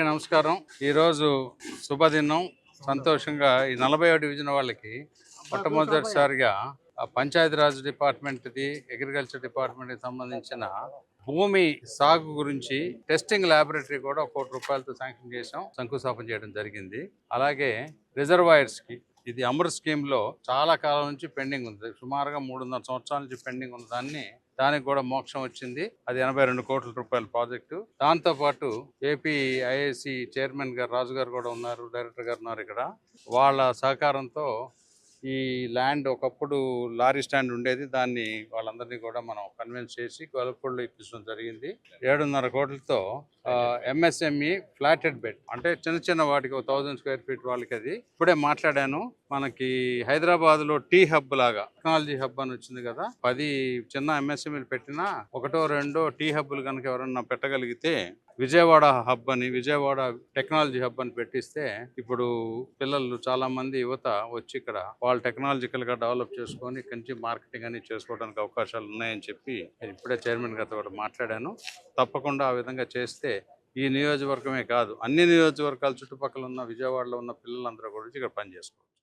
నమస్కారం. ఈరోజు శుభదినం. సంతోషంగా ఈ 40వ డివిజన్ వాళ్ళకి మొట్టమొదటిసారిగా పంచాయతీరాజ్ డిపార్ట్మెంట్ది, అగ్రికల్చర్ డిపార్ట్మెంట్కి సంబంధించిన భూమి సాగు గురించి టెస్టింగ్ ల్యాబొరేటరీ కూడా ₹1,00,00,000తో శాంక్షన్ చేసాం, శంకుస్థాపన చేయడం జరిగింది. అలాగే రిజర్వాయర్స్కి ఇది అమృత్ స్కీమ్లో చాలా కాలం నుంచి పెండింగ్ ఉంది. సుమారుగా 3.5 సంవత్సరాల నుంచి పెండింగ్ ఉన్న దానికి కూడా మోక్షం వచ్చింది. అది ₹82 కోట్ల ప్రాజెక్టు. దాంతోపాటు ఏపీ ఐఐసి చైర్మన్ గారు రాజు గారు కూడా ఉన్నారు, డైరెక్టర్ గారు ఉన్నారు ఇక్కడ. వాళ్ళ సహకారంతో ఈ ల్యాండ్ ఒకప్పుడు లారీ స్టాండ్ ఉండేది, దాన్ని వాళ్ళందరినీ కూడా మనం కన్విన్స్ చేసి గొల్లపూడిలో ఇప్పించడం జరిగింది. 7.5 కోట్లతో ఎంఎస్ఎంఈ ఫ్లాటెడ్ బెడ్ అంటే చిన్న వాటికి 1000 స్క్వేర్ ఫీట్ వాళ్ళకి. అది ఇప్పుడే మాట్లాడాను. మనకి హైదరాబాద్లో టీ హబ్ లాగా టెక్నాలజీ హబ్ అని వచ్చింది కదా, 10 చిన్న ఎంఎస్ఎంఈలు పెట్టినా 1-2 టీ హబ్బులు కనుక ఎవరన్నా పెట్టగలిగితే విజయవాడ హబ్ అని, విజయవాడ టెక్నాలజీ హబ్ అని పెట్టిస్తే ఇప్పుడు పిల్లలు చాలా మంది యువత వచ్చి ఇక్కడ వాళ్ళు టెక్నాలజికల్ గా డెవలప్ చేసుకొని ఇక్కడి నుంచి మార్కెటింగ్ అని చేసుకోవడానికి అవకాశాలు ఉన్నాయని చెప్పి నేను ఇప్పుడే చైర్మన్ గారితో కూడా మాట్లాడాను. తప్పకుండా ఆ విధంగా చేస్తే ఈ నియోజకవర్గమే కాదు, అన్ని నియోజకవర్గాల చుట్టుపక్కల ఉన్న విజయవాడలో ఉన్న పిల్లలందరూ కూడా ఇక్కడ పనిచేసుకోవచ్చు.